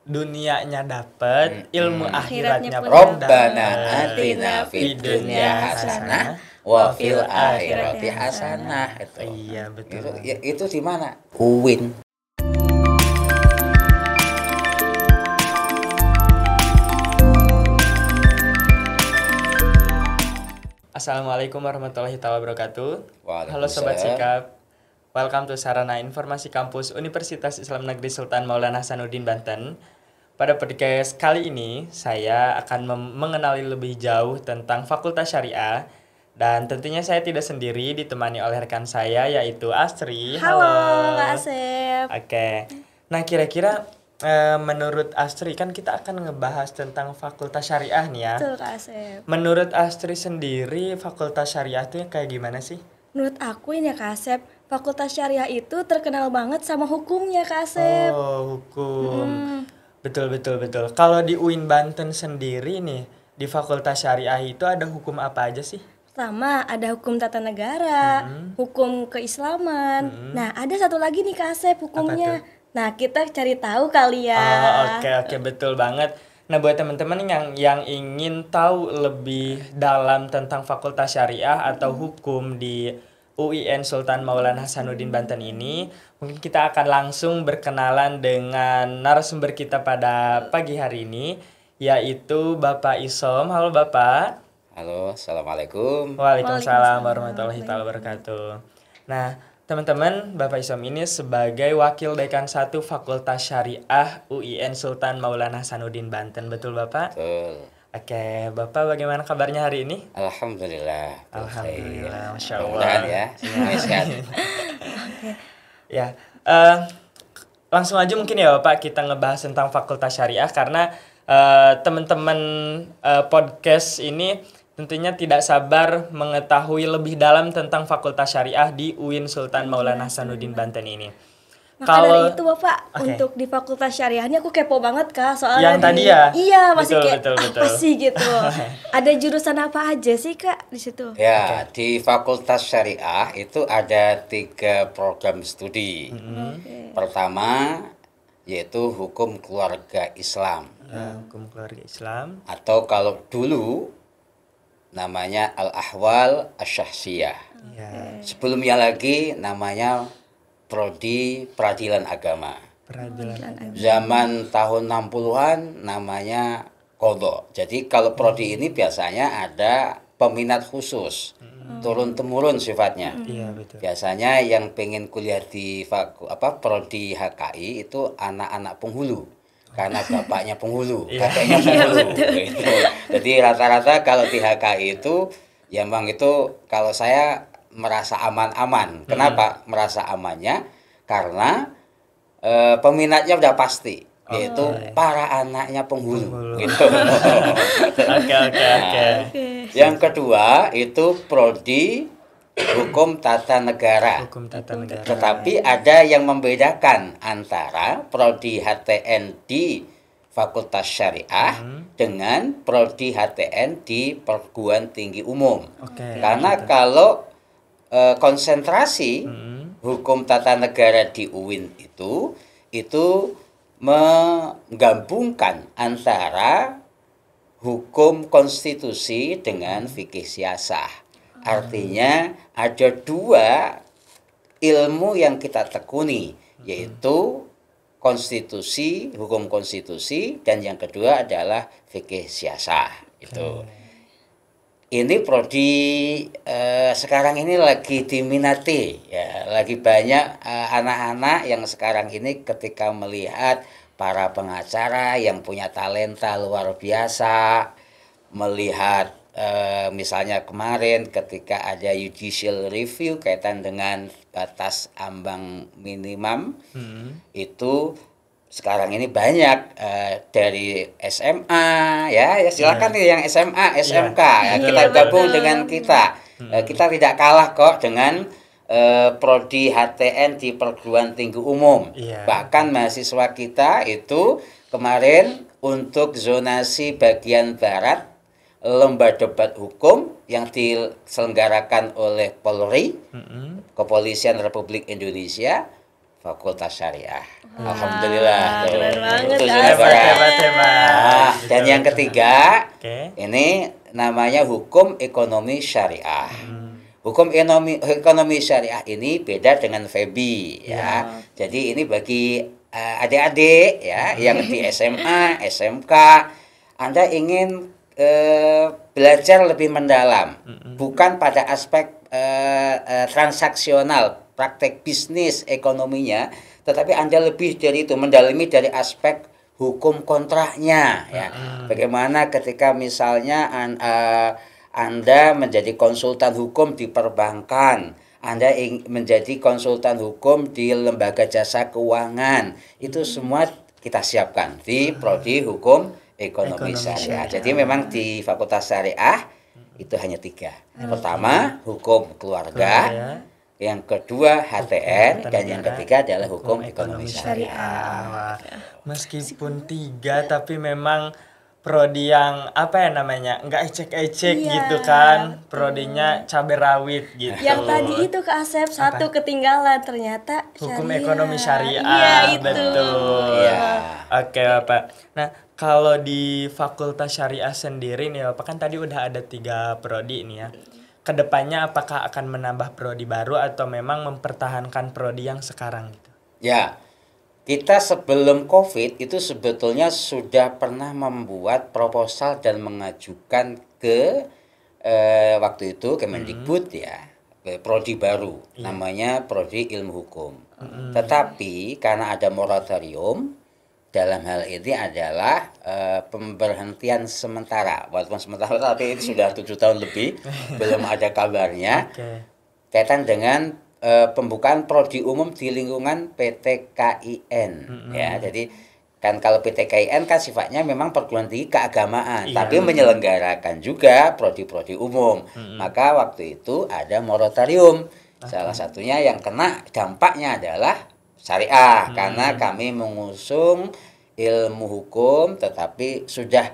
dunianya dapat, ilmu akhiratnya pun Robbana dapat. atina fid dunya hasanah wa fil akhirati hasanah. Iya, betul. Itu di mana? UIN. Assalamualaikum warahmatullahi wabarakatuh. Halo Sobat Waalaikumsalam. Sikap. Welcome to Sarana Informasi Kampus Universitas Islam Negeri Sultan Maulana Hasanuddin Banten. Pada podcast kali ini, saya akan mengenali lebih jauh tentang Fakultas Syariah. Dan tentunya saya tidak sendiri, ditemani oleh rekan saya yaitu Astri. Halo Kak Asep. Oke. Nah, kira-kira menurut Astri, kan kita akan ngebahas tentang Fakultas Syariah nih ya. Betul Kak Asep. Menurut Astri sendiri, Fakultas Syariah itu kayak gimana sih? Menurut aku ini ya Kak Asep, Fakultas Syariah itu terkenal banget sama hukumnya Kak Asep. Oh, hukum. Betul. Kalau di UIN Banten sendiri nih, di Fakultas Syariah itu ada hukum apa aja sih? Pertama ada hukum tata negara, hukum keislaman. Nah ada satu lagi nih Kak Asep hukumnya. Nah kita cari tahu kali ya. Oh, oke, betul banget. Nah, buat teman-teman yang ingin tahu lebih dalam tentang Fakultas Syariah atau hukum di UIN Sultan Maulana Hasanuddin Banten ini, mungkin kita akan langsung berkenalan dengan narasumber kita pada pagi hari ini, yaitu Bapak Isom. Halo Bapak. Halo, assalamualaikum. Waalaikumsalam warahmatullahi wabarakatuh. Nah, teman-teman, Bapak Isom ini sebagai Wakil Dekan 1 Fakultas Syariah UIN Sultan Maulana Hasanuddin Banten. Betul Bapak? Betul. Oke, Bapak bagaimana kabarnya hari ini? Alhamdulillah. Alhamdulillah, Masya Mudah-mudahan Allah. ya, semuanya sehat. Ya, langsung aja mungkin ya Bapak kita ngebahas tentang Fakultas Syariah karena teman-teman podcast ini tentunya tidak sabar mengetahui lebih dalam tentang Fakultas Syariah di UIN Sultan Maulana Hasanuddin Banten ini. Maka dari itu Bapak, untuk di Fakultas Syariah ini aku kepo banget Kak, soalnya yang tadi ya? Iya, masih betul. apa sih gitu. Ada jurusan apa aja sih Kak di situ? Ya, di Fakultas Syariah itu ada 3 program studi. Pertama yaitu Hukum Keluarga Islam. Hukum Keluarga Islam. Atau kalau dulu namanya Al-Ahwal Asy-Syakhsiyah. Sebelumnya lagi namanya Prodi Peradilan Agama. Zaman tahun 60-an namanya Qadha. Jadi kalau prodi ini biasanya ada peminat khusus. Turun-temurun sifatnya. Iya, betul. Biasanya yang pengen kuliah di prodi HKI itu anak-anak penghulu. Karena bapaknya penghulu, kakeknya penghulu. Gitu. Jadi rata-rata kalau di HKI itu ya memang itu kalau saya merasa aman-aman. Kenapa merasa amannya? Karena peminatnya udah pasti, yaitu para anaknya penghulu. Gitu. Oke. Yang kedua itu prodi Hukum Tata Negara. Hukum Tata Negara. Tetapi ada yang membedakan antara prodi HTN di Fakultas Syariah dengan prodi HTN di Perguruan Tinggi Umum. Karena kalau konsentrasi Hukum Tata Negara di UIN itu menggabungkan antara hukum konstitusi dengan fikih siasah. Artinya ada 2 ilmu yang kita tekuni, yaitu konstitusi, hukum konstitusi, dan yang kedua adalah fikih siasah. Itu. Ini prodi sekarang ini lagi diminati, ya, lagi banyak anak-anak yang sekarang ini ketika melihat para pengacara yang punya talenta luar biasa, melihat misalnya kemarin ketika ada judicial review kaitan dengan batas ambang minimum, itu sekarang ini banyak dari SMA ya silakan nih yang SMA, SMK ya, kita gabung dengan kita. Kita tidak kalah kok dengan prodi HTN di perguruan tinggi umum. Bahkan mahasiswa kita itu kemarin untuk zonasi bagian barat lomba debat hukum yang diselenggarakan oleh Polri, Kepolisian Republik Indonesia, Fakultas Syariah. Alhamdulillah. Tuh. keren banget, Itu Asep. Saudara. Hebat. Dan yang ketiga, Oke. ini namanya hukum ekonomi syariah. Hukum ekonomi syariah ini beda dengan FEBI ya. Jadi ini bagi adik-adik ya yang di SMA, SMK, Anda ingin belajar lebih mendalam, bukan pada aspek transaksional, praktek bisnis ekonominya, tetapi Anda lebih dari itu, mendalami dari aspek hukum kontraknya ya. Bagaimana ketika misalnya Anda menjadi konsultan hukum di perbankan, Anda menjadi konsultan hukum di lembaga jasa keuangan, itu semua kita siapkan di prodi hukum ekonomi syariah. Jadi memang di Fakultas Syariah itu hanya 3. Pertama, hukum keluarga. Yang kedua HTN, dan yang ketiga adalah hukum ekonomi syariah. Wah, meskipun 3 tapi memang prodi yang apa ya namanya nggak ecek-ecek gitu kan, prodinya cabai rawit gitu. Yang tadi itu ke Asep satu ketinggalan, ternyata Hukum syariah. ekonomi syariah. Iya itu. Betul. Iya. Oke Bapak. Nah kalau di Fakultas Syariah sendiri nih Bapak, kan tadi udah ada 3 prodi nih ya. Kedepannya apakah akan menambah prodi baru atau memang mempertahankan prodi yang sekarang gitu? Ya, kita sebelum COVID itu sebetulnya sudah pernah membuat proposal dan mengajukan ke waktu itu Kemendikbud ya, prodi baru, namanya prodi ilmu hukum. Tetapi karena ada moratorium, dalam hal ini adalah pemberhentian sementara, walaupun sementara tapi ini sudah 7 tahun lebih belum ada kabarnya. Kaitan dengan pembukaan prodi umum di lingkungan PT KIN ya. Jadi kan kalau PT KIN kan sifatnya memang perguruan tinggi keagamaan, tapi menyelenggarakan juga prodi-prodi umum. Maka waktu itu ada moratorium. Salah satunya yang kena dampaknya adalah syariah, karena kami mengusung ilmu hukum tetapi sudah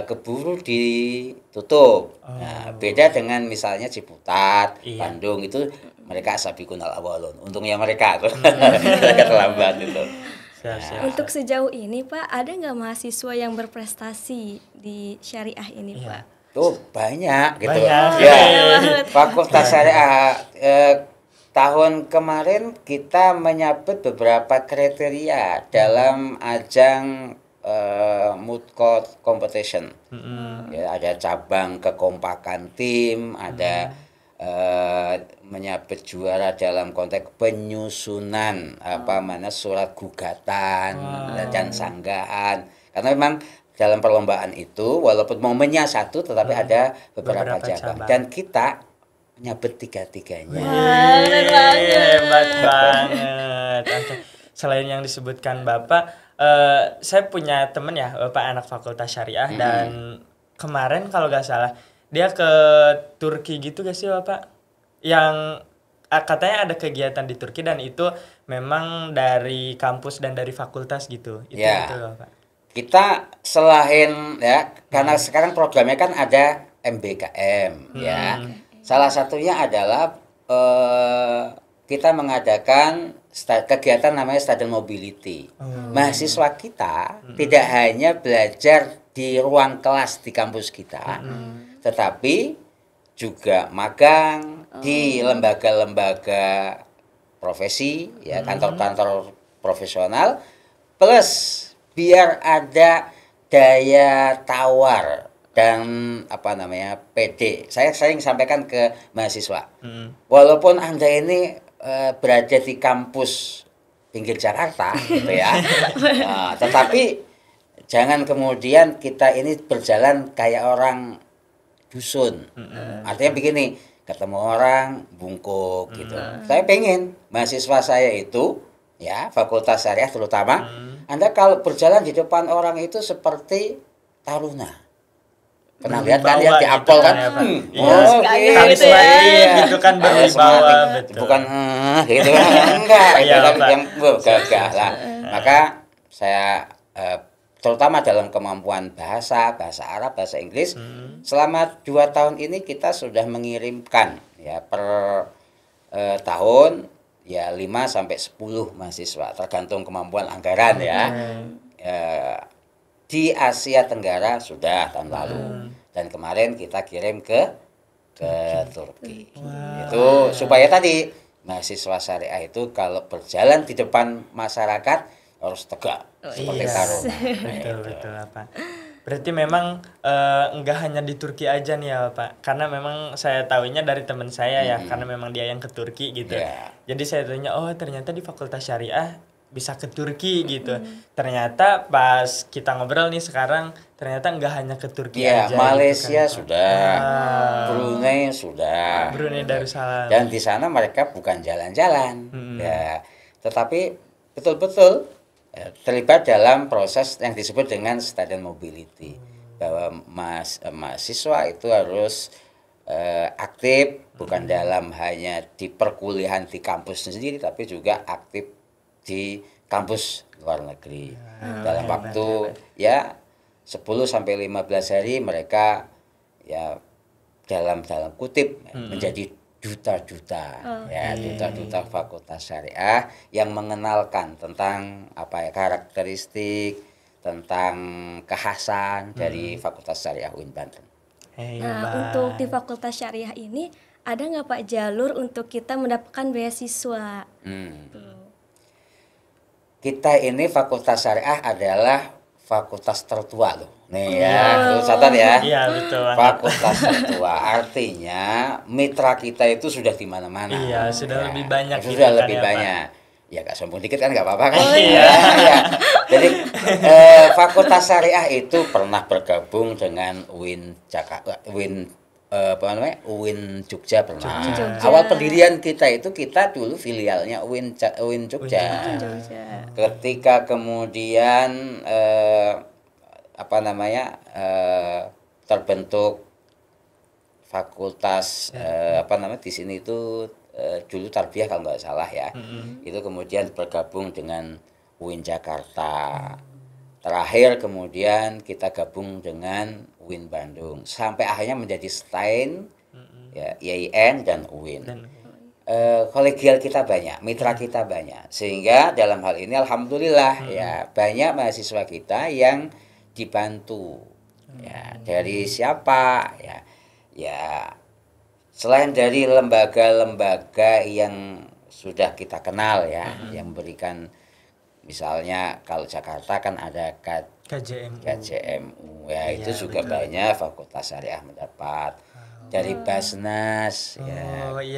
keburu ditutup. Nah, beda dengan misalnya Ciputat, Bandung itu mereka asabiqunal awalun. Untungnya mereka tuh mereka terlambat itu. Untuk sejauh ini Pak, ada nggak mahasiswa yang berprestasi di syariah ini Pak? Tuh banyak gitu. Banyak. Ya. Fakultas Syariah tahun kemarin kita menyabet beberapa kriteria dalam ajang mood court competition. Ya, ada cabang kekompakan tim, ada menyabet juara dalam konteks penyusunan surat gugatan dan sanggahan. Karena memang dalam perlombaan itu walaupun momennya satu tetapi ada beberapa cabang. Dan kita nyabet 3-3-nya. Hebat banget. Oke. Selain yang disebutkan Bapak, saya punya temen ya, Bapak anak Fakultas Syariah dan kemarin kalau gak salah dia ke Turki gitu gak sih Bapak? Yang katanya ada kegiatan di Turki dan itu memang dari kampus dan dari fakultas gitu. Itu ya. betul Bapak? Kita selain ya, karena sekarang programnya kan ada MBKM ya. Salah satunya adalah kita mengadakan kegiatan namanya student mobility. Mahasiswa kita tidak hanya belajar di ruang kelas di kampus kita, tetapi juga magang di lembaga-lembaga profesi, ya kantor-kantor profesional, plus biar ada daya tawar dan PD. Saya sering sampaikan ke mahasiswa, walaupun Anda ini berada di kampus pinggir Jakarta, gitu ya, tetapi jangan kemudian kita ini berjalan kayak orang dusun. Artinya begini, ketemu orang bungkuk gitu. Saya pengen mahasiswa saya itu, ya Fakultas Syariah terutama, Anda kalau berjalan di depan orang itu seperti taruna. Pernah lihat kan ya di Apple kan? Gitu kan berwibawa, betul. Bukan gitu kan, enggak, itu tapi yang gagah lah. Maka saya terutama dalam kemampuan bahasa Arab, bahasa Inggris, selama 2 tahun ini kita sudah mengirimkan ya per tahun ya 5 sampai 10 mahasiswa tergantung kemampuan anggaran ya. Di Asia Tenggara sudah tahun lalu dan kemarin kita kirim ke Turki. Itu supaya tadi mahasiswa syariah itu kalau berjalan di depan masyarakat harus tegak seperti Taruna. Betul Pak. Berarti memang enggak hanya di Turki aja nih ya Pak, karena memang saya tahunya dari teman saya ya, karena memang dia yang ke Turki gitu. Jadi saya tanya, oh ternyata di Fakultas Syariah bisa ke Turki gitu. Ternyata pas kita ngobrol nih sekarang, ternyata enggak hanya ke Turki aja. Malaysia gitu kan, sudah, Brunei sudah, Brunei Darussalam. dan di sana mereka bukan jalan-jalan, ya, tetapi betul-betul terlibat dalam proses yang disebut dengan student mobility, bahwa mahasiswa itu harus aktif bukan dalam hanya di perkuliahan di kampus sendiri, tapi juga aktif di kampus luar negeri. Dalam waktu ya 10 sampai 15 hari mereka ya dalam kutip menjadi duta-duta duta-duta Fakultas Syariah yang mengenalkan tentang karakteristik, tentang kekhasan dari Fakultas Syariah UIN Banten. Nah, untuk di Fakultas Syariah ini ada nggak Pak jalur untuk kita mendapatkan beasiswa? Kita ini Fakultas Syariah adalah fakultas tertua loh. Nih ya, catat ya. Iya, betul. Fakultas tertua artinya mitra kita itu sudah di mana-mana. Iya, sudah lebih banyak. Sudah gitu lebih kan, banyak. Ya Kak, sombong dikit kan nggak apa-apa kan? Iya. Ya. Jadi Fakultas Syariah itu pernah bergabung dengan UIN Jakarta, UIN Jogja pernah. Jogja. Awal pendirian kita dulu filialnya UIN Jogja. Ketika kemudian terbentuk fakultas di sini itu dulu Tarbiyah kalau nggak salah ya. Itu kemudian bergabung dengan UIN Jakarta. Terakhir kemudian kita gabung dengan UIN Bandung sampai akhirnya menjadi STAIN, ya, IAIN dan UIN. Kolegial kita banyak, mitra kita banyak, sehingga dalam hal ini alhamdulillah ya banyak mahasiswa kita yang dibantu ya dari siapa ya selain dari lembaga-lembaga yang sudah kita kenal ya, yang memberikan, misalnya kalau Jakarta kan ada KJMU ya, itu juga banyak Fakultas Syariah mendapat dari Basnas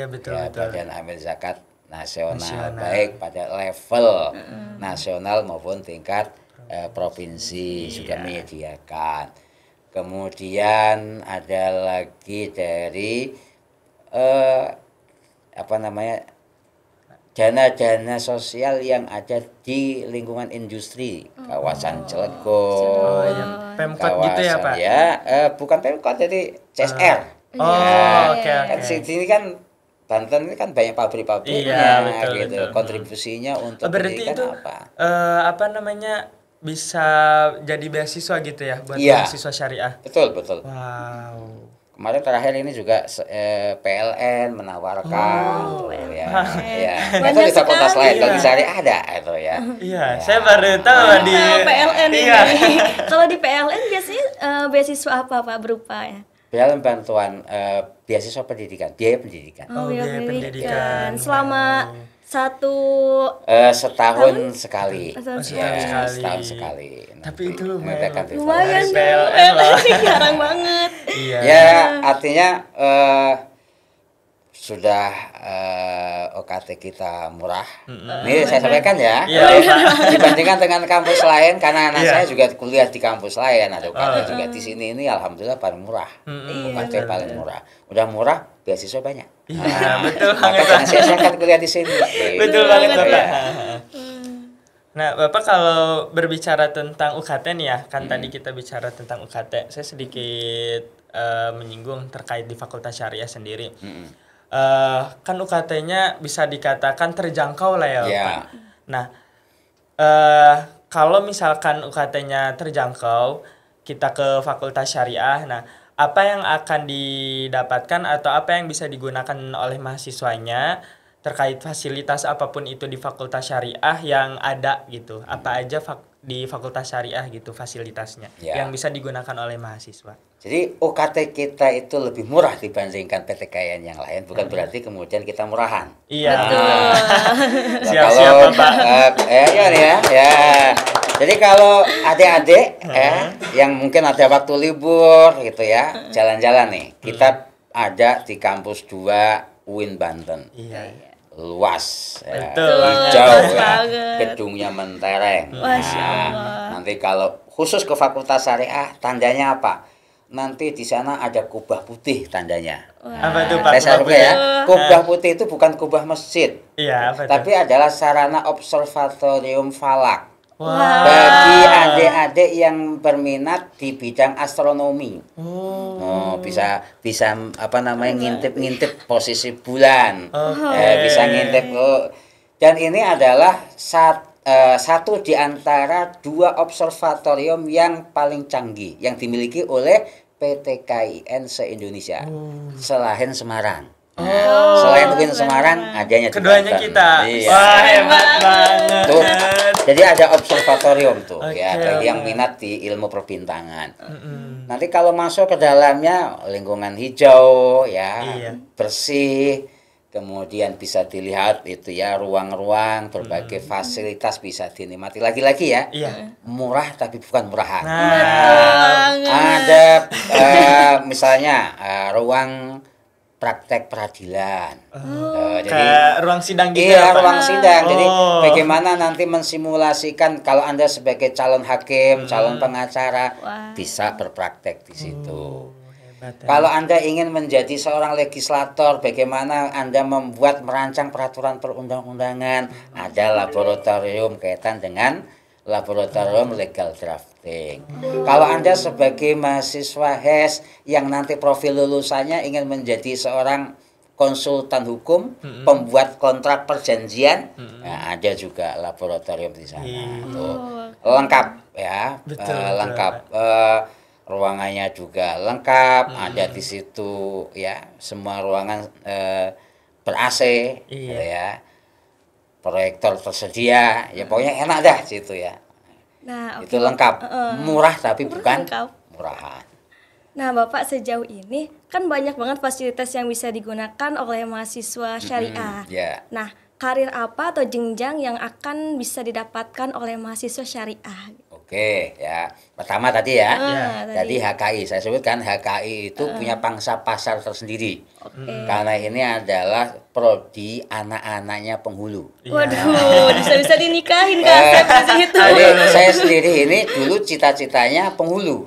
betul. Badan Amil Zakat Nasional, baik pada level nasional maupun tingkat provinsi juga menyediakan. Kemudian ada lagi dari dana-dana sosial yang ada di lingkungan industri, kawasan Cilegon, Pemkot gitu ya Pak? Ya, bukan Pemkot, jadi CSR. Kan sini kan Banten ini kan banyak pabrik-pabriknya, betul. Kontribusinya untuk pendidikan itu, bisa jadi beasiswa gitu ya buat beasiswa syariah. Betul. Wow. Kemarin terakhir ini juga PLN menawarkan itu di fakultas lain, kalau di syariah ada itu ya. Iya, saya baru tahu di PLN ini. Kalau di PLN biasanya beasiswa apa Pak berupa ya? PLN bantuan beasiswa pendidikan, biaya pendidikan. Biaya pendidikan. Selama setahun sekali. Setahun sekali. Tapi itu lumayan PLN loh. Jarang banget. Iya. Ya, artinya sudah OKT kita murah. Ini saya sampaikan ya. Dibandingkan dengan kampus lain, karena anak saya juga kuliah di kampus lain, ada OKT juga di sini, ini alhamdulillah paling murah. OKT paling murah. Udah murah, beasiswa banyak. Betul banget. Maka saya silakan kuliah di sini. Betul banget Bapak. Nah, Bapak kalau berbicara tentang UKT nih ya, kan tadi kita bicara tentang UKT. Saya sedikit menyinggung terkait di Fakultas Syariah sendiri. Kan UKT-nya bisa dikatakan terjangkau lah ya Pak. Nah, kalau misalkan UKT-nya terjangkau, kita ke Fakultas Syariah, nah apa yang akan didapatkan atau apa yang bisa digunakan oleh mahasiswanya terkait fasilitas apapun itu di Fakultas Syariah yang ada gitu. Apa aja di Fakultas Syariah gitu fasilitasnya Ya. yang bisa digunakan oleh mahasiswa. Jadi UKT kita itu lebih murah dibandingkan PTKN yang lain, bukan berarti kemudian kita murahan. Iya. Nah, Siap-siap, Bapak. Ya nih ya. Jadi kalau adik-adik yang mungkin ada waktu libur gitu ya, jalan-jalan nih. Kita ada di kampus 2 UIN Banten. Iya. Luas ya, Betul. hijau Luas ya, banget. gedungnya mentereng. Masya Nah, Allah. nanti kalau khusus ke Fakultas Syariah tandanya apa? Nanti di sana ada kubah putih tandanya. Apa tuh, Pak? Saya Kubah sampaikan ya, putih? kubah putih itu bukan kubah masjid, Iya, apa tuh? tapi adalah sarana observatorium falak. Wah. Bagi adik-adik yang berminat di bidang astronomi. Oh. Bisa apa namanya ngintip posisi bulan. Oke. Bisa ngintip dan ini adalah satu di antara 2 observatorium yang paling canggih yang dimiliki oleh PT KIN se-Indonesia. Selain Semarang. Selain UIN Semarang, adanya di Keduanya Banten. kita. Iya. Wah, hebat banget. Tuh, jadi ada observatorium tuh ya Oke, bagi yang oke. minat di ilmu perbintangan. Nanti kalau masuk ke dalamnya lingkungan hijau ya, Iya. bersih, kemudian bisa dilihat itu ya ruang-ruang, berbagai fasilitas bisa dinikmati. Lagi-lagi ya, Iya. murah tapi bukan murahan. Nah, Ada misalnya ruang praktek peradilan. Jadi kayak ruang sidang gitu iya, ya, Pak? ruang sidang. Jadi Oh. bagaimana nanti mensimulasikan kalau Anda sebagai calon hakim, calon pengacara Wah. bisa berpraktek di situ. Hebat, ya. Kalau Anda ingin menjadi seorang legislator, bagaimana Anda merancang peraturan perundang-undangan, ada laboratorium kaitan dengan laboratorium legal drafting. Kalau Anda sebagai mahasiswa HES yang nanti profil lulusannya ingin menjadi seorang konsultan hukum, pembuat kontrak perjanjian, nah, ada juga laboratorium di sana. Tuh. Lengkap ya, Betul, lengkap. Ruangannya juga lengkap, ada di situ ya, semua ruangan ber-AC, gitu ya. Proyektor tersedia, ya pokoknya enak dah situ ya. Nah, Itu oke, lengkap, murah tapi Murah, bukan lengkap. murahan. Nah, Bapak sejauh ini kan banyak banget fasilitas yang bisa digunakan oleh mahasiswa syariah. Ya. Nah, karir apa atau jenjang yang akan bisa didapatkan oleh mahasiswa syariah? Oke ya. Pertama tadi ya, tadi. tadi HKI saya sebutkan HKI itu punya pangsa pasar tersendiri. Karena ini adalah prodi anak-anaknya penghulu. Waduh, bisa-bisa dinikahin Kak Asep di situ. Jadi saya sendiri ini dulu cita-citanya penghulu.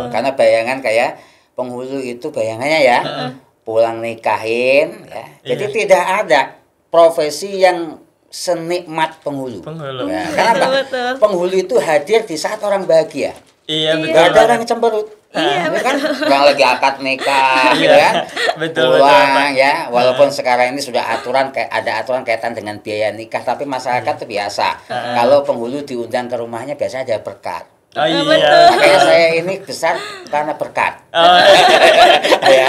Karena bayangan kayak penghulu itu bayangannya ya, pulang nikahin ya. Jadi tidak ada profesi yang senikmat penghulu. Penghulu. Ya, kenapa? Betul. Penghulu itu hadir di saat orang bahagia. Iya, betul. Gak ada banget. orang cemberut. Iya, Ya kan? Orang lagi akad nikah, gitu Iya, kan? betul, Pulang betul, ya, walaupun sekarang ini sudah ada aturan kaitan dengan biaya nikah, tapi masyarakat itu biasa. Kalau penghulu diundang ke rumahnya biasanya ada berkat. Oh iya. Makanya saya ini besar karena berkat. Oh, Ya.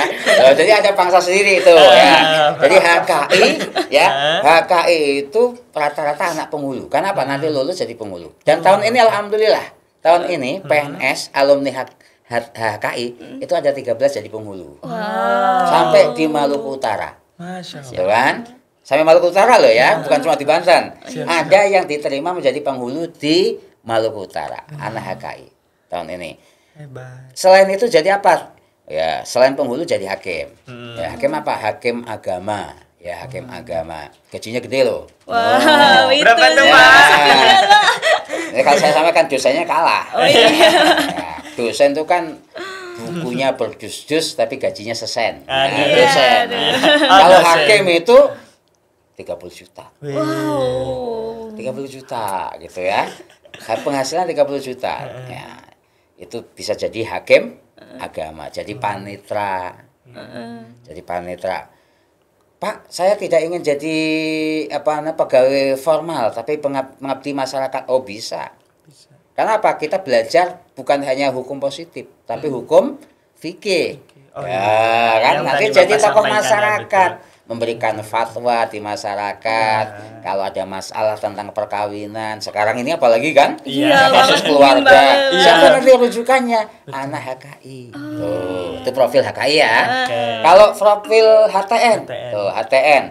Jadi ada pangsa sendiri itu ya. Jadi HKI ya, HKI itu rata-rata anak penghulu. Kenapa? Nanti lulus jadi penghulu. Dan tahun ini alhamdulillah, tahun ini PNS alumni HKI itu ada 13 jadi penghulu. Sampai di Maluku Utara. Masya Allah. Ya kan? Sampai Maluku Utara loh ya, bukan cuma di Banten. Ada yang diterima menjadi penghulu di Maluku Utara, anak HKI tahun ini. Hebat. Selain itu jadi apa? Ya, selain penghulu jadi hakim. Ya, hakim apa? Hakim agama. Ya, hakim agama. Gajinya gede loh. Wow, itu Berapa tuh, dia. Pak? Ini kalau saya sampaikan dosennya kalah. iya. Ya, dosen itu kan bukunya berdus-dus tapi gajinya sesen. Nah, Iya, dosen. iya. Kalau dosen. hakim itu 30 juta. Wow. 30 juta gitu ya. Penghasilan 30 juta. Ya. Itu bisa jadi hakim agama, jadi panitra. Jadi panitra. Pak, saya tidak ingin jadi pegawai formal tapi mengabdi masyarakat. Oh, bisa. Karena apa? Kita belajar bukan hanya hukum positif, tapi hukum fikih. Oh, Ya, kan Yang nanti tadi jadi Bapak tokoh sampaikan, ya, masyarakat. betul. memberikan fatwa di masyarakat. Kalau ada masalah tentang perkawinan, sekarang ini apalagi kan? Iya, Kasus Bang. keluarga. Banget. Siapa nanti rujukannya? Anak HKI. Tuh, itu profil HKI ya. Oke. Kalau profil HTN, HTN. tuh HTN.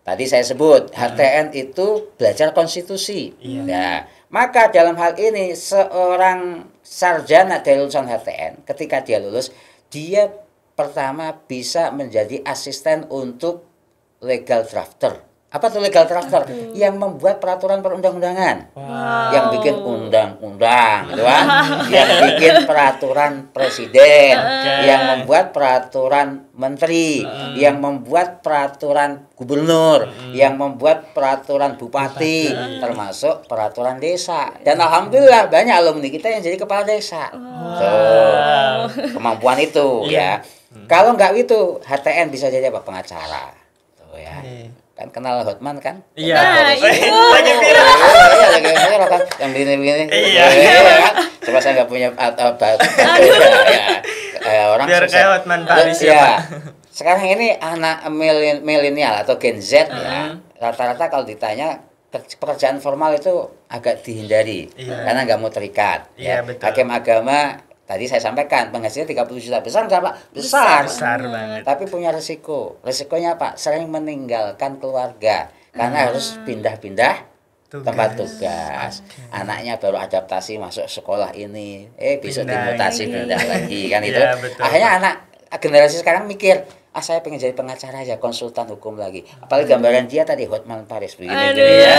Tadi saya sebut HTN itu belajar konstitusi. Iya. Ya, maka dalam hal ini seorang sarjana dari lulusan HTN ketika dia lulus, dia pertama bisa menjadi asisten untuk legal drafter. Apa tuh legal drafter? Yang membuat peraturan perundang-undangan. Wow. Yang bikin undang-undang, gitu kan? Yang bikin peraturan presiden, yang membuat peraturan menteri, yang membuat peraturan gubernur, yang membuat peraturan bupati, termasuk peraturan desa. Dan alhamdulillah banyak alumni kita yang jadi kepala desa. Tuh, kemampuan itu ya. Kalau nggak itu, HTN bisa jadi apa? Pengacara. Tuh ya. Kan kenal Hotman kan? Iya. Nah, itu. Lagi viral. Iya, lagi viral kan, yang begini-begini. Iya. Kan? Coba saya nggak punya orang Biar sukses. kayak Hotman Paris ya, Ya. Pak. Sekarang ini anak milenial atau Gen Z ya, rata-rata kalau ditanya pekerjaan formal itu agak dihindari karena nggak mau terikat. Iya, Ya. betul. Hakim agama tadi saya sampaikan penghasilan 30 juta besar nggak Pak? Besar. Besar banget. Tapi punya resiko. Resikonya apa? Sering meninggalkan keluarga karena harus pindah-pindah tempat tugas. Anaknya baru adaptasi masuk sekolah ini, besok Pindah dimutasi lagi. pindah lagi kan itu. Iya, betul. Akhirnya anak generasi sekarang mikir, saya pengen jadi pengacara aja, konsultan hukum lagi. Apalagi gambaran dia tadi Hotman Paris begini ya.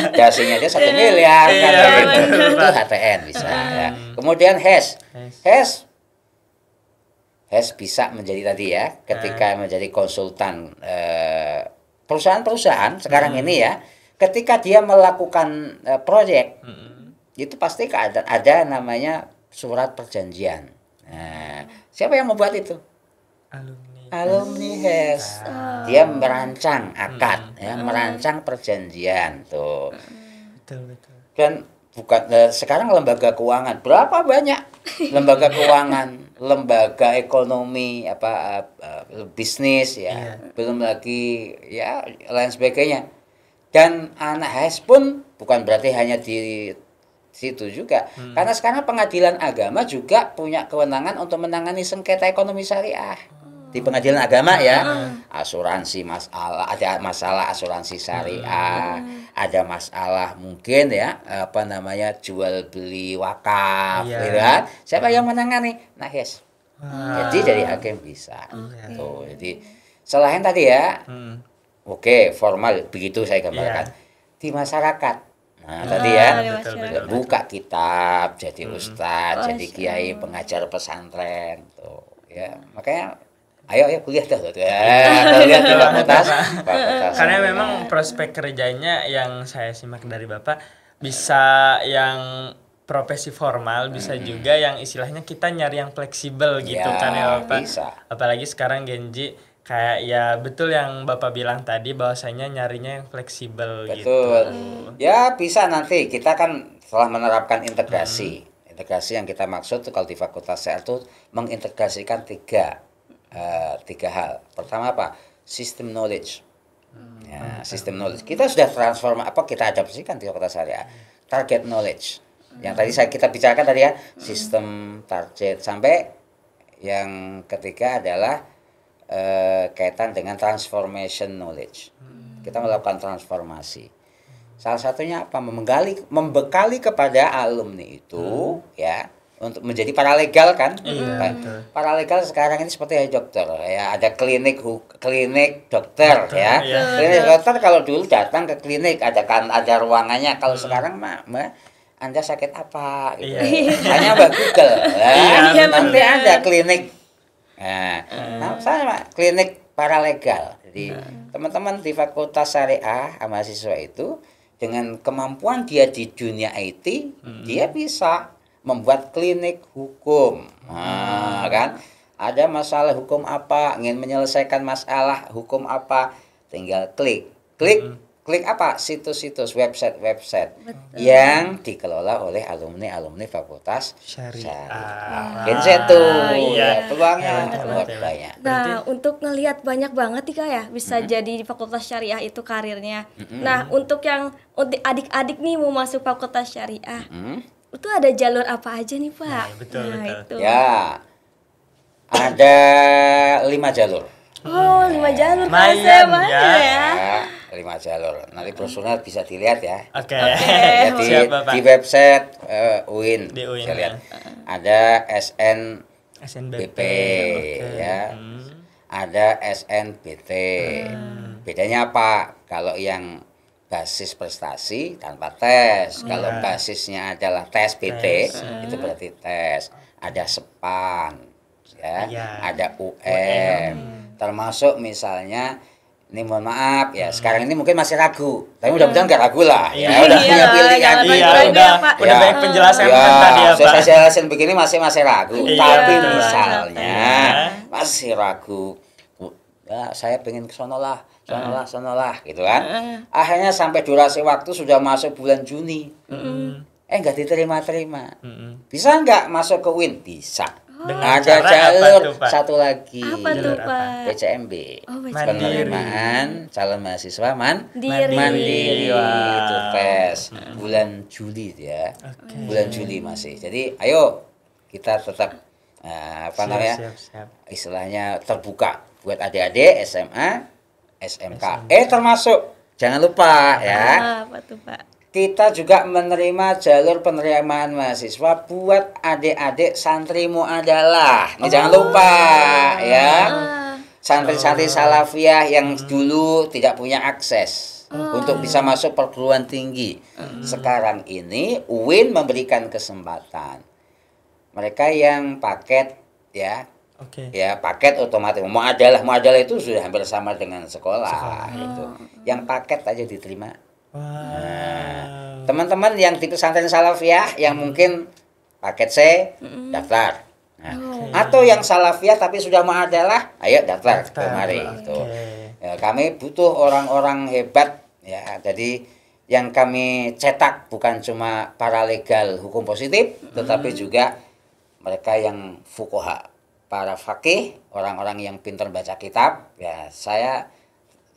Dasinya dia 1 miliar kan. Iya, Itu HTN bisa ya. Kemudian HES bisa menjadi tadi ya, ketika menjadi konsultan perusahaan-perusahaan sekarang ini ya, ketika dia melakukan proyek, itu pasti ada namanya surat perjanjian. Nah, siapa yang membuat itu? Alumni HES. Dia merancang akad, ya, merancang perjanjian tuh. Betul. Dan bukan sekarang lembaga keuangan berapa banyak lembaga keuangan, lembaga ekonomi bisnis ya, belum lagi ya lain sebagainya. Dan anak HES pun bukan berarti hanya di situ juga, karena sekarang pengadilan agama juga punya kewenangan untuk menangani sengketa ekonomi syariah. Di pengadilan agama ya, asuransi ada masalah asuransi syariah, ada masalah mungkin ya jual beli wakaf, gitu kan? Siapa yang menangani? Nah, HES. Jadi dari hakim bisa. Tuh, jadi selain tadi ya, oke, formal begitu saya gambarkan. Di masyarakat, nah tadi ya, buka kitab, jadi ustadz, jadi kiai, pengajar pesantren, tuh ya, makanya. Ayo kuliah tuh. Lihat di fakultas. Karena memang prospek kerjanya yang saya simak dari Bapak bisa yang profesi formal, bisa juga yang istilahnya kita nyari yang fleksibel gitu kan ya Bapak. Bisa. Apalagi sekarang Genji kayak ya betul yang Bapak bilang tadi bahwasanya nyarinya yang fleksibel gitu. Betul. Ya bisa nanti kita kan telah menerapkan integrasi. Integrasi yang kita maksud tuh kalau di fakultas saya itu mengintegrasikan tiga hal. Pertama apa? Sistem knowledge. Ya, sistem knowledge. Kita sudah kita adaptasikan di fakultas syariah. Target knowledge. Yang tadi kita bicarakan tadi ya, sistem target sampai yang ketiga adalah kaitan dengan transformation knowledge. Kita melakukan transformasi. Salah satunya apa? Membekali kepada alumni itu ya untuk menjadi paralegal kan. Paralegal sekarang ini seperti dokter ya, ada klinik dokter ya. Klinik dokter kalau dulu datang ke klinik ada ruangannya, kalau sekarang Anda sakit apa gitu. Hanya Google nanti ada klinik. Nah, sama klinik paralegal. Jadi teman-teman di Fakultas Syariah mahasiswa itu dengan kemampuan dia di dunia IT, dia bisa membuat klinik hukum. Nah, kan? Ada masalah hukum apa, ingin menyelesaikan masalah hukum apa, tinggal klik klik apa? Situs-situs, website yang dikelola oleh alumni Fakultas Syariah. Mungkin itu Iya. peluangnya Hebat, luar hebat. banyak. Nah, untuk ngelihat banyak banget nih Kak ya, bisa jadi di Fakultas Syariah itu karirnya. Nah, untuk adik-adik nih mau masuk Fakultas Syariah, itu ada jalur apa aja nih Pak? Nah, betul. Itu. Ya, ada 5 jalur. Oh, 5 jalur Kak Lumayan, Asep, ya. ya. Ya, 5 jalur. Nanti brosurnya bisa dilihat ya. Oke. Jadi Siap, Bapak. di website UIN, Di UIN, bisa lihat. ya. Ada SNBP, SNBP. Oke. ya. Ada SNBT. Bedanya apa? Kalau yang basis prestasi tanpa tes. Kalau basisnya adalah tes PT, itu berarti tes. Ada SEPAN, ya. Iya. Ada UM. Termasuk misalnya, ini mohon maaf ya, sekarang ini mungkin masih ragu, tapi mudah-mudahan nggak ragu lah, ya. Udah Iya, punya pilihan. jangan Iya, ragu-ragu udah ya, Pak. udah banyak penjelasan Ya, tadi ya, Pak. saya jelasin begini masih ragu, Iya, tapi betul. misalnya Iya. masih ragu, ya saya pengen ke sono lah, gitu kan. Akhirnya sampai durasi waktu sudah masuk bulan Juni, nggak diterima. Bisa nggak masuk ke UIN? Bisa. Dengan Ada cara apa jalur tuh, Pak? satu lagi, Apa tuh Pak? PCMB, Oh, Mandiri. penerimaan calon mahasiswa Mandiri. mandiri. Wow. Itu tes bulan Juli ya, Oke. bulan Juli masih. Jadi ayo kita tetap Siap. istilahnya terbuka buat adik-adik SMA, SMK. Termasuk jangan lupa ya, Apa tuh Pak? kita juga menerima jalur penerimaan mahasiswa buat adik-adik santri muadalah. Ini jangan lupa ya. Santri-santri salafiyah yang dulu tidak punya akses untuk bisa masuk perguruan tinggi. Sekarang ini UIN memberikan kesempatan. Mereka yang paket ya, Oke. ya paket otomatis muadalah itu sudah hampir sama dengan sekolah itu. Yang paket aja diterima. Wow. Teman-teman yang di pesantren salafiyah yang mungkin paket C daftar. Atau yang salafiyah tapi sudah muadalah, ayo daftar kemari itu. Ya, kami butuh orang-orang hebat ya. Jadi yang kami cetak bukan cuma paralegal hukum positif, tetapi juga mereka yang fuqaha, para fakih, orang-orang yang pintar baca kitab. Ya, saya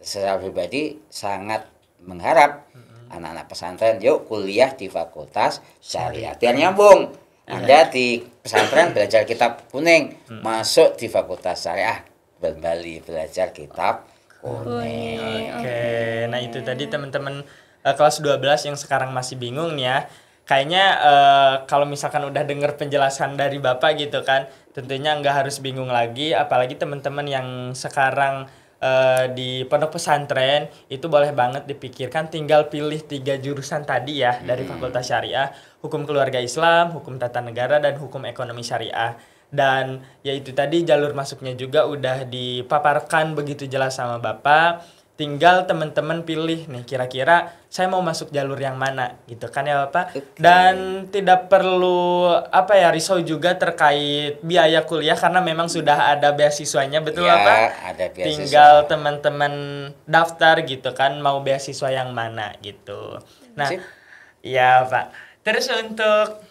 secara pribadi sangat mengharap anak-anak pesantren yuk kuliah di Fakultas Syariah. Biar nyambung. Anda di pesantren belajar kitab kuning, masuk di Fakultas Syariah kembali belajar kitab kuning. Oke. Nah, itu tadi teman-teman kelas 12 yang sekarang masih bingung nih ya. Kayaknya kalau misalkan udah dengar penjelasan dari Bapak gitu kan, tentunya nggak harus bingung lagi, apalagi teman-teman yang sekarang di pondok pesantren itu boleh banget dipikirkan, tinggal pilih 3 jurusan tadi ya dari Fakultas Syariah, Hukum Keluarga Islam, Hukum Tata Negara, dan Hukum Ekonomi Syariah. Dan ya itu tadi jalur masuknya juga udah dipaparkan begitu jelas sama Bapak. Tinggal teman-teman pilih nih kira-kira saya mau masuk jalur yang mana gitu kan ya Bapak. Dan tidak perlu risau juga terkait biaya kuliah karena memang sudah ada beasiswanya, betul Ya, Bapak? ada beasiswa. Tinggal teman-teman daftar gitu kan mau beasiswa yang mana gitu. Nah, Sip. ya Pak. Terus untuk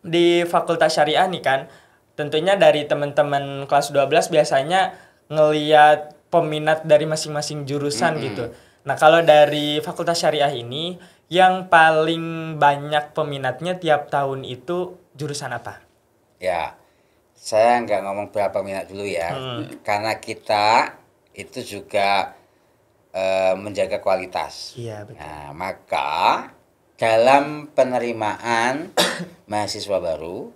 di Fakultas Syariah nih kan, tentunya dari teman-teman kelas 12 biasanya ngeliat peminat dari masing-masing jurusan gitu. Nah, kalau dari Fakultas Syariah ini yang paling banyak peminatnya tiap tahun itu jurusan apa? Ya, saya nggak ngomong berapa minat dulu ya, karena kita itu juga menjaga kualitas. Iya, betul. Nah, maka dalam penerimaan mahasiswa baru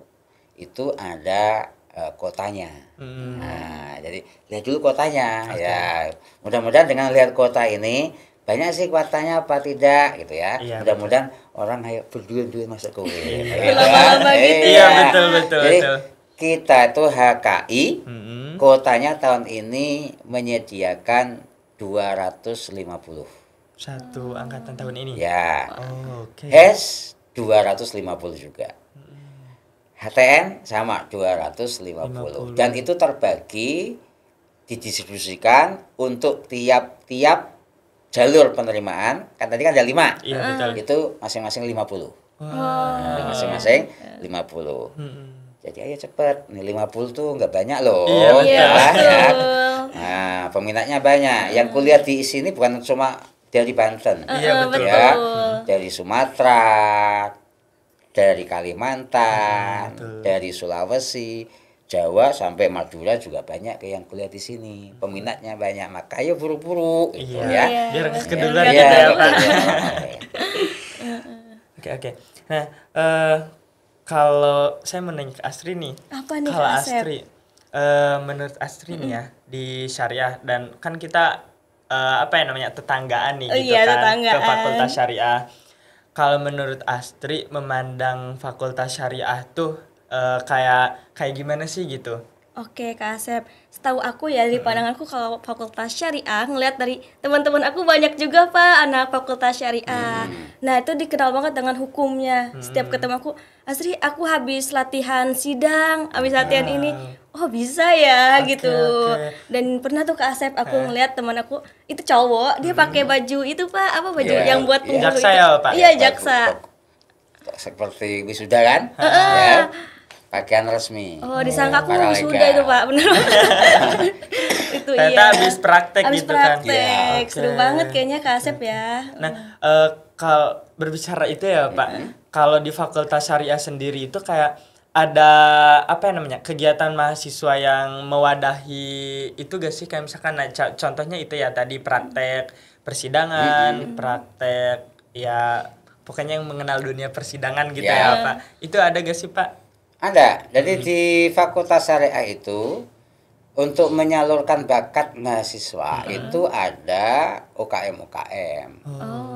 itu ada kotanya. Nah, jadi lihat dulu kotanya ya. Mudah-mudahan dengan lihat kota ini banyak sih kuotanya apa tidak gitu ya. Iya, Mudah-mudahan orang ayo berdua-dua masuk ke UIN. Lama-lama gitu Iya, betul. Jadi kita itu HKI kotanya tahun ini menyediakan 250. Satu angkatan tahun ini. Ya. Oh, oke. HES 250 juga. HTN sama 250. Dan itu terbagi didistribusikan untuk tiap-tiap jalur penerimaan, kan tadi kan ada 5. Iya, betul. Itu masing-masing 50. Oh. Masing-masing 50. Jadi ayo cepet, nih 50 tuh nggak banyak loh. Iya, betul. Iya, ya. betul. Nah, peminatnya banyak. Yang kuliah di sini bukan cuma dari Banten. Iya, betul. Ya, dari Sumatera, dari Kalimantan, betul. dari Sulawesi, Jawa sampai Madura juga banyak yang kuliah di sini. Peminatnya banyak, maka ayo buru-buru gitu Iya. ya. Biar Iya. kedengeran Iya, gitu ya, Pak. betul. Oke. Nah, kalau saya mau nanya ke Astri nih. Apa nih, Kalau Kak Asep? Astri, menurut Astri nih ya, di syariah dan kan kita apa ya namanya tetanggaan nih Oh gitu iya, kan tetanggaan. ke fakultas syariah. Kalau menurut Astri memandang fakultas syariah tuh kayak gimana sih gitu? Oke, Kak Asep. Setahu aku ya dari pandanganku kalau fakultas syariah ngeliat dari teman-teman aku banyak juga Pak anak fakultas syariah. Nah, itu dikenal banget dengan hukumnya. Setiap ketemu aku, Asri, aku habis latihan sidang, habis latihan ini. Oh, bisa ya Oke, gitu. oke. Dan pernah tuh Kak Asep aku ngeliat teman aku itu cowok, dia pakai baju itu Pak, apa baju Iya, yang buat iya. penghulu Jaksa itu. ya, Pak? Iya, jaksa. Seperti wisuda kan? Ya, pakaian resmi. Oh, disangka aku Para wisuda legal. itu Pak, bener. Itu Ternyata iya. habis praktek Habis gitu kan? praktek. Iya. Seru Oke. banget kayaknya Kak Asep ya. Nah, kalau berbicara itu ya Pak, kalau di Fakultas Syariah sendiri itu kayak ada apa ya namanya kegiatan mahasiswa yang mewadahi itu gak sih kayak misalkan nah, contohnya itu ya tadi praktek persidangan, praktek ya pokoknya yang mengenal dunia persidangan gitu Ya. ya Pak. Itu ada gak sih Pak? Ada. Jadi di Fakultas Syariah itu untuk menyalurkan bakat mahasiswa itu ada UKM.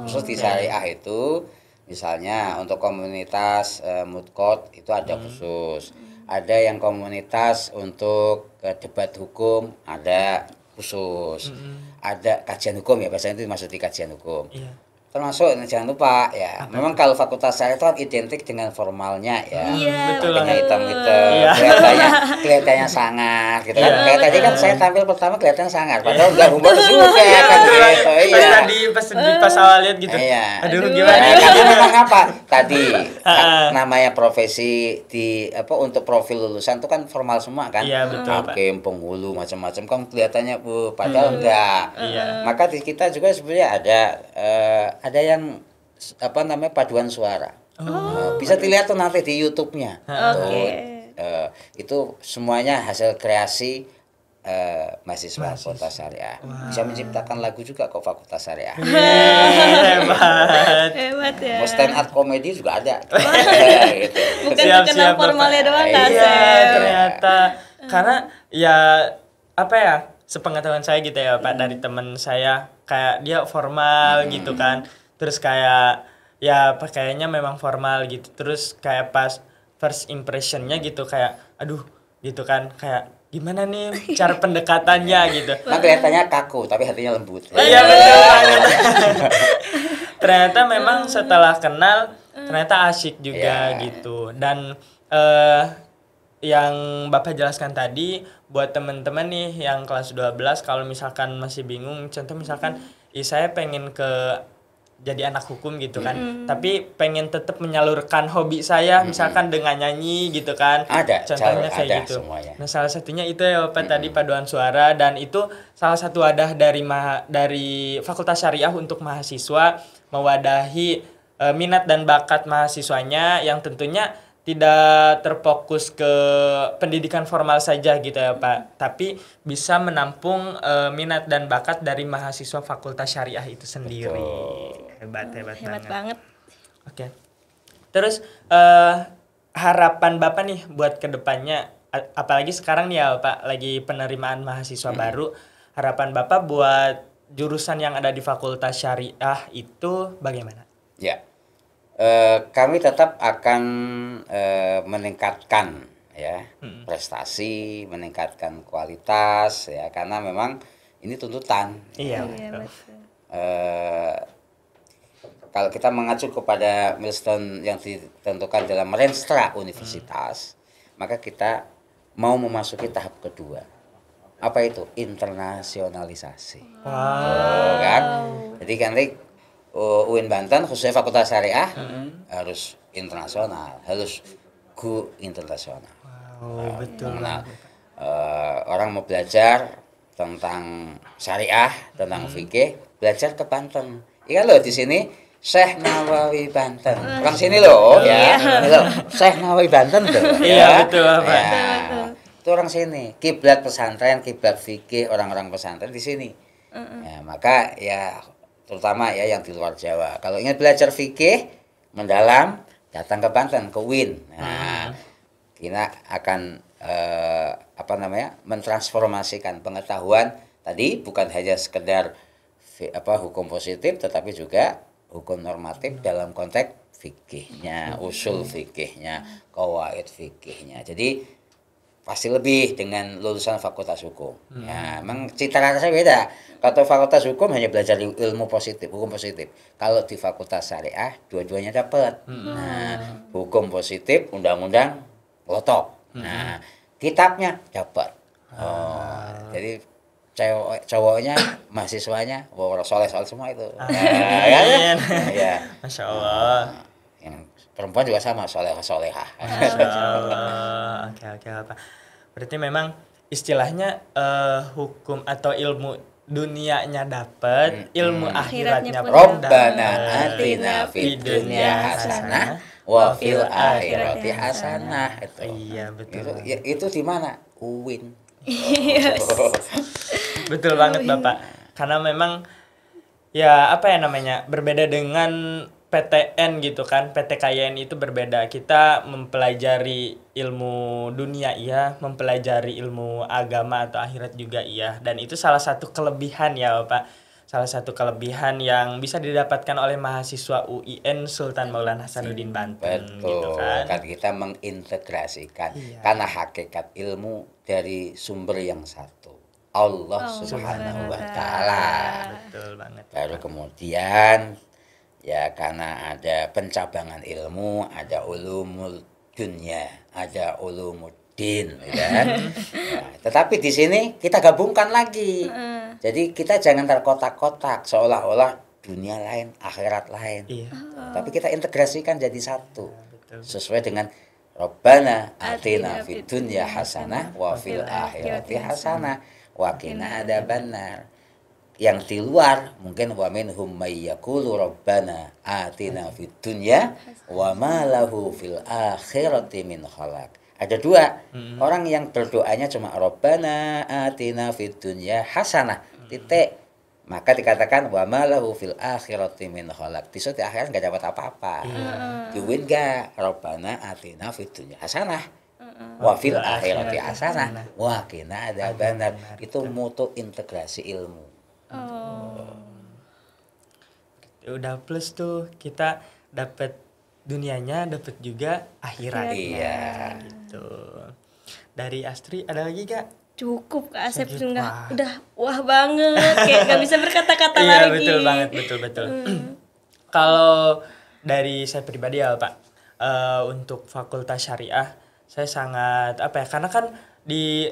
Khusus di syariah itu misalnya untuk komunitas mood court itu ada khusus. Ada yang komunitas untuk debat hukum ada khusus. Ada kajian hukum ya, biasanya itu masuk di kajian hukum. Iya. Termasuk jangan lupa ya, memang kalau fakultas saya itu kan identik dengan formalnya ya. Iya, betul Pakainya banget. hitam-hitam, Iya. kelihatannya sangar gitu kan. Iya, Kayak tadi kan saya tampil pertama kelihatan sangar, padahal enggak humor juga kan gitu. Pas Iya. tadi pas awal lihat gitu. Iya. Aduh, Aduh. gimana? Nah, karena memang apa? Tadi Ah. namanya profesi di apa untuk profil lulusan itu kan formal semua kan. Iya, betul, Pak. Hakim, penghulu, macam-macam kan kelihatannya padahal enggak. Iya. Maka di kita juga sebenarnya ada yang apa namanya paduan suara. Bisa dilihat tuh nanti di YouTube-nya. Tuh, Oke. itu semuanya hasil kreasi mahasiswa Fakultas Syariah. Bisa menciptakan lagu juga kok Fakultas Syariah. Hebat. Hebat ya. Mau stand up komedi juga ada. Gitu. Bukan Siap, terkenal siap, formalnya Bapak. doang Kak Iya, Asep. ternyata karena ya apa ya sepengetahuan saya gitu ya Pak dari teman saya kayak dia formal gitu kan terus kayak ya pakaiannya memang formal gitu terus kayak pas first impressionnya gitu kayak aduh gitu kan kayak gimana nih cara pendekatannya gitu. Nah kelihatannya kaku tapi hatinya lembut. Iya betul banget. Ternyata memang setelah kenal ternyata asyik juga Iya. gitu dan yang Bapak jelaskan tadi buat teman-teman nih yang kelas 12 kalau misalkan masih bingung contoh misalkan saya pengen jadi anak hukum gitu kan tapi pengen tetap menyalurkan hobi saya misalkan dengan nyanyi gitu kan Ada, contohnya kayak ada gitu. semuanya. Nah salah satunya itu ya Bapak tadi paduan suara dan itu salah satu wadah dari Fakultas Syariah untuk mahasiswa mewadahi minat dan bakat mahasiswanya yang tentunya tidak terfokus ke pendidikan formal saja gitu ya Pak, tapi bisa menampung minat dan bakat dari mahasiswa Fakultas Syariah itu sendiri. Hebat Hebat banget. banget. Oke. Terus harapan Bapak nih buat kedepannya, apalagi sekarang nih ya Pak, lagi penerimaan mahasiswa baru, harapan Bapak buat jurusan yang ada di Fakultas Syariah itu bagaimana? Ya. Kami tetap akan meningkatkan ya prestasi, meningkatkan kualitas ya karena memang ini tuntutan. Iya. Iya, betul. betul. Kalau kita mengacu kepada milestone yang ditentukan dalam renstra universitas, maka kita mau memasuki tahap kedua. apa itu? Internasionalisasi. Wow. Kan? Jadi kan UIN Banten khususnya Fakultas Syariah harus internasional, harus go internasional. Wow, betul. Nah, orang mau belajar tentang syariah, tentang fikih, belajar ke Banten. Iya loh, di sini Syekh Nawawi Banten. Orang sini loh, ya. Ini loh, Syekh Nawawi Banten tuh. Iya, betul, Pak. Ya. Itu orang sini. Kiblat pesantren, kiblat fikih, orang-orang pesantren di sini. Ya, maka ya terutama ya yang di luar Jawa. Kalau ingin belajar fikih mendalam, datang ke Banten, ke UIN. Nah, kita akan mentransformasikan pengetahuan tadi bukan hanya sekedar hukum positif, tetapi juga hukum normatif dalam konteks fikihnya, usul fikihnya, qawaid fikihnya. Jadi pasti lebih dengan lulusan fakultas hukum. Ya, memang cita rasanya beda. Kalau fakultas hukum hanya belajar ilmu positif, hukum positif. Kalau di fakultas syariah dua-duanya dapat. Nah, hukum positif, undang-undang, lotok. Nah, kitabnya dapat. Jadi cowoknya, mahasiswanya, soleh-soleh semua itu. Amin. Ya. Masya Allah. Yang perempuan juga sama, soleh-solehah. Masya Allah. Oke Pak. Berarti memang istilahnya hukum atau ilmu dunianya dapat, ilmu akhiratnya pun Rabbana dapat. atina fid dunya hasanah wa fil akhirati hasanah. Iya, betul. Itu di mana? UIN. Betul banget Bapak. Karena memang ya berbeda dengan PTN gitu kan. PTKN itu berbeda. Kita mempelajari ilmu dunia iya, mempelajari ilmu agama atau akhirat juga iya. Dan itu salah satu kelebihan ya Bapak. Salah satu kelebihan yang bisa didapatkan oleh mahasiswa UIN Sultan Maulana Hasanuddin Banten. Betul, gitu kan. Kan kita mengintegrasikan karena hakikat ilmu dari sumber yang satu, Allah Subhanahu wa Ta'ala. Betul banget. Baru kemudian ya karena ada pencabangan ilmu, ada ulumul dunya, ada ulumuddin, kan? Ya, tetapi di sini kita gabungkan lagi. Jadi kita jangan terkotak-kotak seolah-olah dunia lain, akhirat lain. Iya. Tapi kita integrasikan jadi satu. Sesuai dengan Rabbana atina fid dunya hasanah wa fil akhirati hasanah wa qina adzabannar. Yang di luar mungkin wa minhum may yaqulu rabbana atina fid dunya wa ma lahu fil akhirati min khalaq. Ada dua, orang yang berdoanya cuma Rabbana atina fid dunya hasanah, titik. Maka dikatakan wa ma lahu fil akhirati min khalaq. Besok di akhirat enggak dapat apa-apa. Duit enggak? Rabbana atina fid dunya hasanah wa fil akhirati hasanah wa qina adzabannar. Itu mutu integrasi ilmu. Udah plus tuh kita dapat dunianya, dapat juga akhiratnya. Iya. Gitu. Dari Astri ada lagi gak? Cukup Kak Asep, Cukup, udah wah banget, kayak gak bisa berkata-kata Iya, lagi. betul banget. Kalau dari saya pribadi ya Pak, untuk fakultas syariah saya sangat karena kan di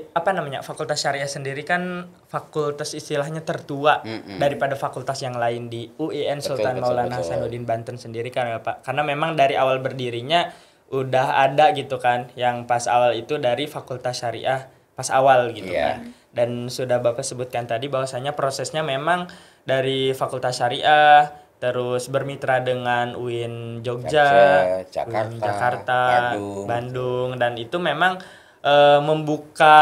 fakultas syariah sendiri kan fakultas istilahnya tertua daripada fakultas yang lain di UIN Sultan Maulana Hasanuddin Banten sendiri kan ya Pak. Karena memang dari awal berdirinya udah ada gitu kan, yang pas awal itu dari fakultas syariah pas awal gitu kan. Dan sudah Bapak sebutkan tadi bahwasanya prosesnya memang dari fakultas syariah terus bermitra dengan UIN Jogja, UIN Jakarta, Bandung, dan itu memang membuka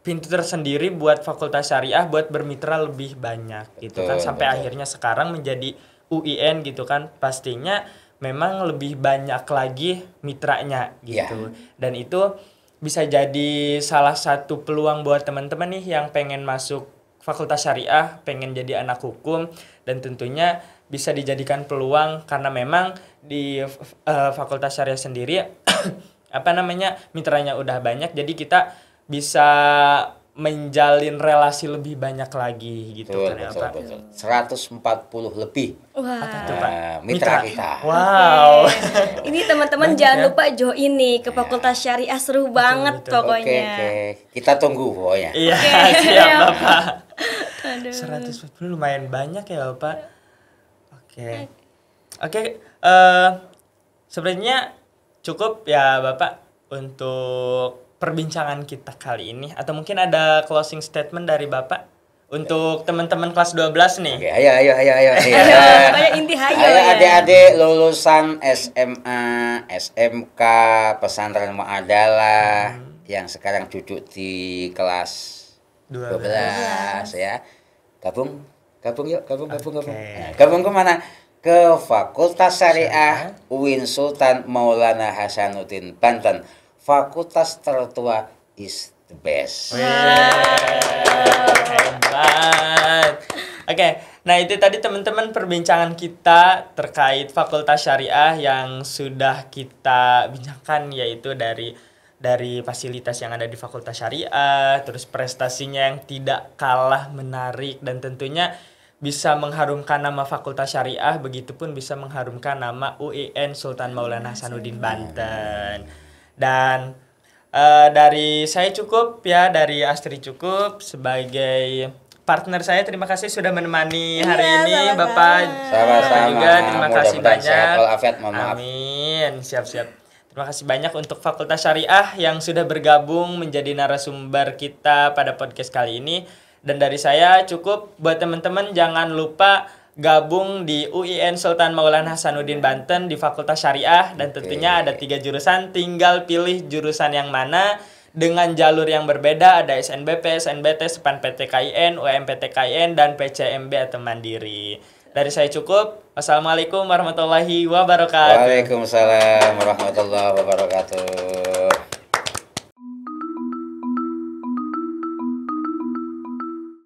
pintu tersendiri buat fakultas syariah buat bermitra lebih banyak gitu kan, sampai akhirnya sekarang menjadi UIN gitu kan. Pastinya memang lebih banyak lagi mitranya gitu. Dan itu bisa jadi salah satu peluang buat teman-teman nih yang pengen masuk fakultas syariah, pengen jadi anak hukum, dan tentunya bisa dijadikan peluang karena memang di fakultas syariah sendiri mitranya udah banyak, jadi kita bisa menjalin relasi lebih banyak lagi gitu Betul, kan ya betul, Pak. betul. 140 lebih Wah. Itu, Pak. mitra kita. Wow. Ini teman-teman jangan lupa join nih ke Fakultas Syariah, seru banget betul. Oke, pokoknya. oke. Kita tunggu pokoknya. Iya, Oke. siap Bapak. Aduh. 140 lumayan banyak ya Bapak. Oke. Oke, sebenarnya cukup ya Bapak untuk perbincangan kita kali ini, atau mungkin ada closing statement dari Bapak untuk teman-teman kelas 12 nih. Oke, ayo. Pokoknya inti hayo Ayo ya. adik-adik lulusan SMA, SMK, pesantren Mu'adalah yang sekarang duduk di kelas 12 ya. Gabung yuk. Oke. Nah, gabung kemana? Ke Fakultas Syariah UIN Sultan Maulana Hasanuddin Banten. Fakultas tertua is the best. Hebat. Oke, nah itu tadi teman-teman perbincangan kita terkait Fakultas Syariah yang sudah kita bincangkan, yaitu dari fasilitas yang ada di Fakultas Syariah, terus prestasinya yang tidak kalah menarik dan tentunya bisa mengharumkan nama Fakultas Syariah, begitupun bisa mengharumkan nama UIN Sultan Maulana Hasanuddin Banten. Dan dari saya cukup ya, dari Astri cukup sebagai partner saya. Terima kasih sudah menemani hari ini sama-sama. Bapak. Sama-sama. Juga terima kasih Mudah-mudahan sehat banyak. walafiat, mohon maaf. Amin. Siap. Terima kasih banyak untuk Fakultas Syariah yang sudah bergabung menjadi narasumber kita pada podcast kali ini. Dan dari saya cukup. Buat teman-teman jangan lupa gabung di UIN Sultan Maulana Hasanuddin Banten di Fakultas Syariah, dan tentunya ada 3 jurusan, tinggal pilih jurusan yang mana dengan jalur yang berbeda. Ada SNBP, SNBT, SPAN PTKIN, UMPTKIN, dan PCMB atau Mandiri. Dari saya cukup. Wassalamualaikum warahmatullahi wabarakatuh. Waalaikumsalam warahmatullahi wabarakatuh.